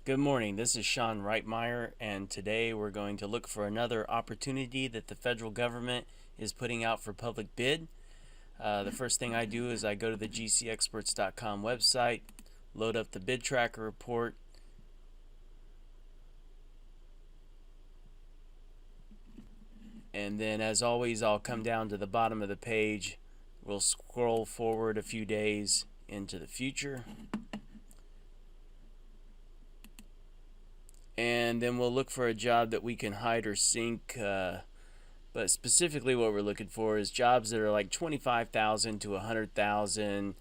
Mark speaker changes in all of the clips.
Speaker 1: Good morning, this is Sean Reitmeyer, and today we're going to look for another opportunity that the federal government is putting out for public bid. The first thing I do is I go to the GCExperts.com website, load up the BidTrakker report, and then as always I'll come down to the bottom of the page. We'll scroll forward a few days into the future. And then we'll look for a job that we can hide or sync, but specifically what we're looking for is jobs that are like 25,000 to 100,000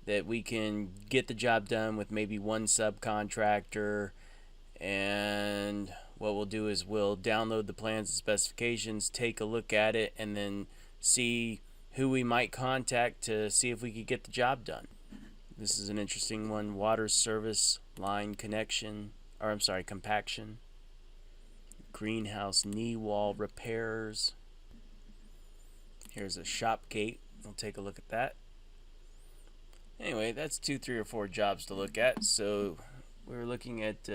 Speaker 1: that we can get the job done with maybe one subcontractor. And what we'll do is we'll download the plans and specifications, take a look at it, and then see who we might contact to see if we could get the job done. This is an interesting one: water service line connection, compaction, greenhouse knee wall repairs. Here's a shop gate. We'll take a look at that. Anyway, that's 2, 3, or 4 jobs to look at. So we're looking at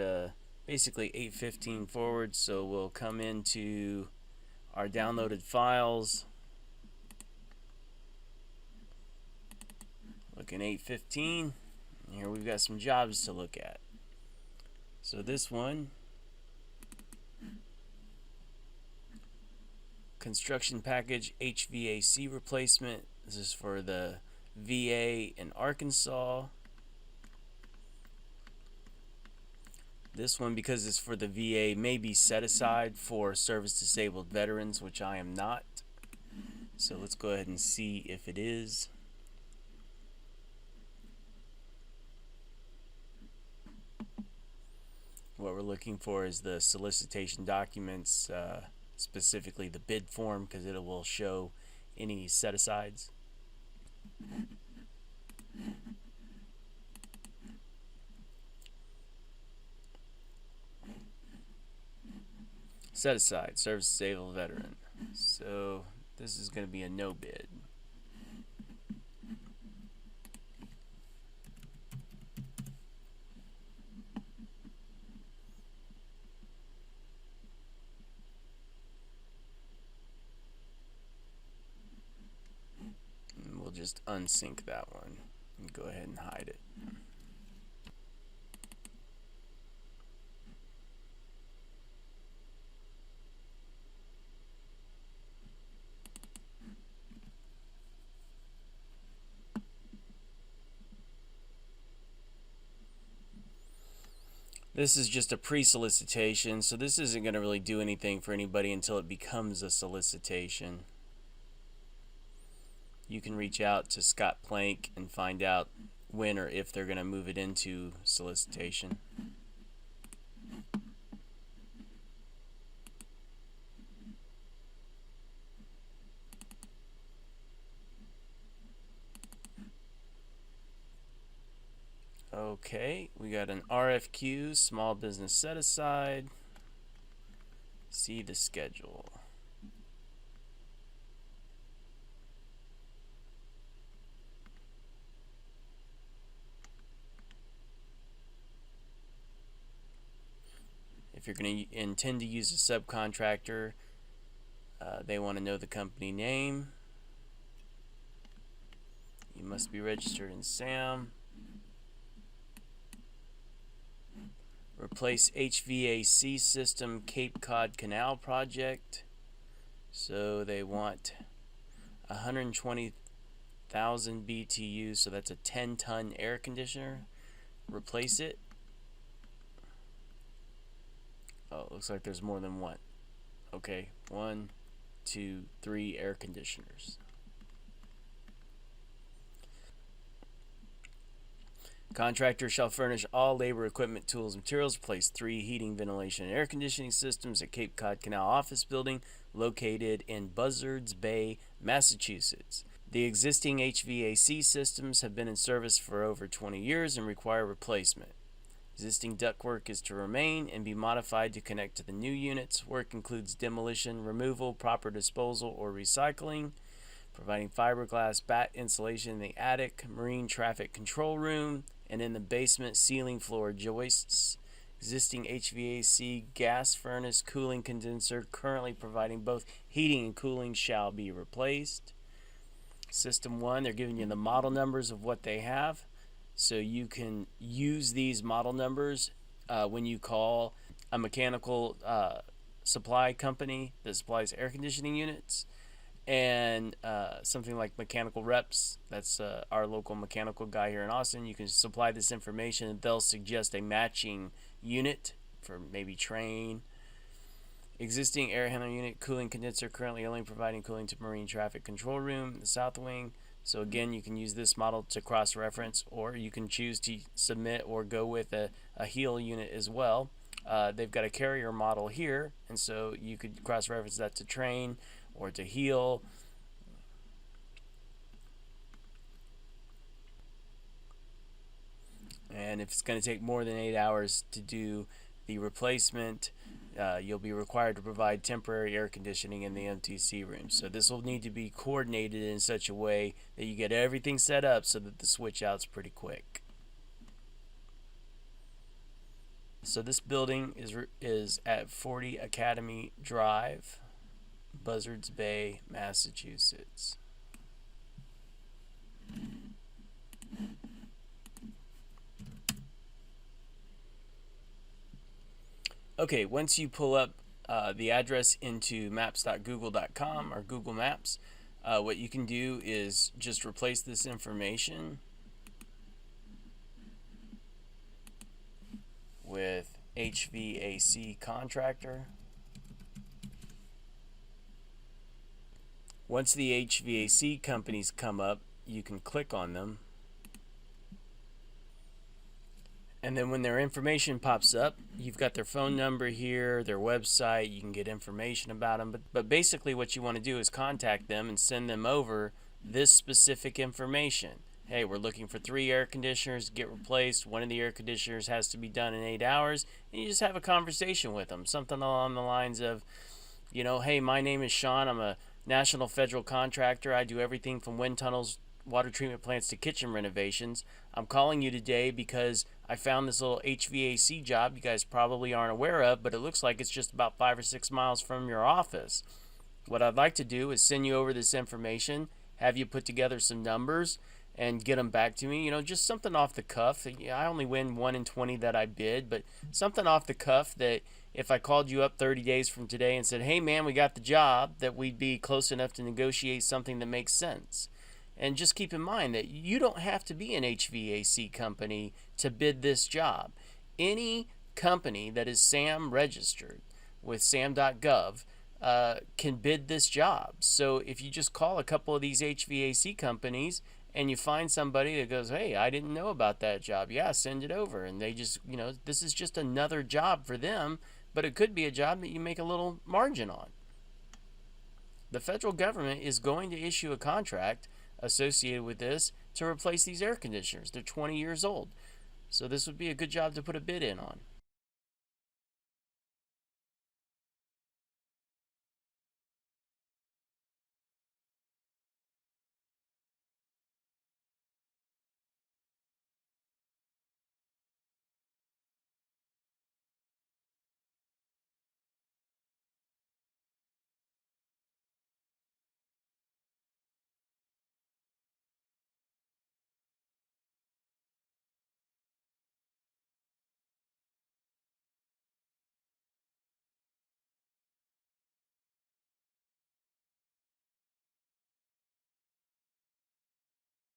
Speaker 1: basically 815 forward. So we'll come into our downloaded files. Look in 815. Here we've got some jobs to look at. So this one, construction package HVAC replacement. This is for the VA in Arkansas. This one, because it's for the VA, may be set aside for service disabled veterans, which I am not. So let's go ahead and see if it is. What we're looking for is the solicitation documents, specifically the bid form, because it will show any set-asides. Set-aside, service disabled veteran. So this is going to be a no bid. Just unsync that one and go ahead and hide it. This is just a pre-solicitation, so this isn't going to really do anything for anybody until it becomes a solicitation. You can reach out to Scott Plank and find out when or if they're going to move it into solicitation. Okay, we got an RFQ, small business set aside. See the schedule. If you're going to intend to use a subcontractor, they want to know the company name. You must be registered in SAM. Replace HVAC system, Cape Cod Canal project. So they want 120,000 BTU, so that's a 10-ton air conditioner. Replace it. Oh, it looks like there's more than one. Okay, 1, 2, 3 air conditioners. Contractor shall furnish all labor, equipment, tools, and materials. Replace 3 heating, ventilation, and air conditioning systems at Cape Cod Canal office building located in Buzzards Bay, Massachusetts. The existing HVAC systems have been in service for over 20 years and require replacement. Existing ductwork is to remain and be modified to connect to the new units. Work includes demolition, removal, proper disposal, or recycling, providing fiberglass bat insulation in the attic, marine traffic control room, and in the basement ceiling floor joists. Existing HVAC gas furnace cooling condenser currently providing both heating and cooling shall be replaced. System 1, they're giving you the model numbers of what they have, so you can use these model numbers when you call a mechanical supply company that supplies air conditioning units, and something like Mechanical Reps, that's our local mechanical guy here in Austin. You can supply this information and they'll suggest a matching unit for maybe Train. Existing air handling unit cooling condenser currently only providing cooling to marine traffic control room, the south wing. So again, you can use this model to cross-reference, or you can choose to submit or go with a heel unit as well. They've got a carrier model here, and so you could cross-reference that to Train or to heel. And if it's going to take more than 8 hours to do the replacement, you'll be required to provide temporary air conditioning in the MTC room. So this will need to be coordinated in such a way that you get everything set up so that the switch out's pretty quick. So this building is at 40 Academy Drive, Buzzards Bay, Massachusetts. Okay, once you pull up the address into maps.google.com or Google Maps, what you can do is just replace this information with HVAC contractor. Once the HVAC companies come up, you can click on them. And then when their information pops up, you've got their phone number here, their website, you can get information about them. But basically what you want to do is contact them and send them over this specific information. Hey, we're looking for 3 air conditioners to get replaced. One of the air conditioners has to be done in 8 hours. And you just have a conversation with them. Something along the lines of, you know, hey, my name is Sean. I'm a national federal contractor. I do everything from wind tunnels, water treatment plants to kitchen renovations. I'm calling you today because I found this little HVAC job you guys probably aren't aware of, but it looks like it's just about 5 or 6 miles from your office. What I'd like to do is send you over this information, have you put together some numbers, and get them back to me. You know, just something off the cuff. I only win 1 in 20 that I bid, but something off the cuff that if I called you up 30 days from today and said, hey man, we got the job, that we'd be close enough to negotiate something that makes sense. And just keep in mind that you don't have to be an HVAC company to bid this job. Any company that is SAM registered with sam.gov can bid this job. So if you just call a couple of these HVAC companies and you find somebody that goes, hey, I didn't know about that job. Yeah, send it over. And they just, you know, this is just another job for them, but it could be a job that you make a little margin on. The federal government is going to issue a contract associated with this to replace these air conditioners. They're 20 years old. So this would be a good job to put a bid in on.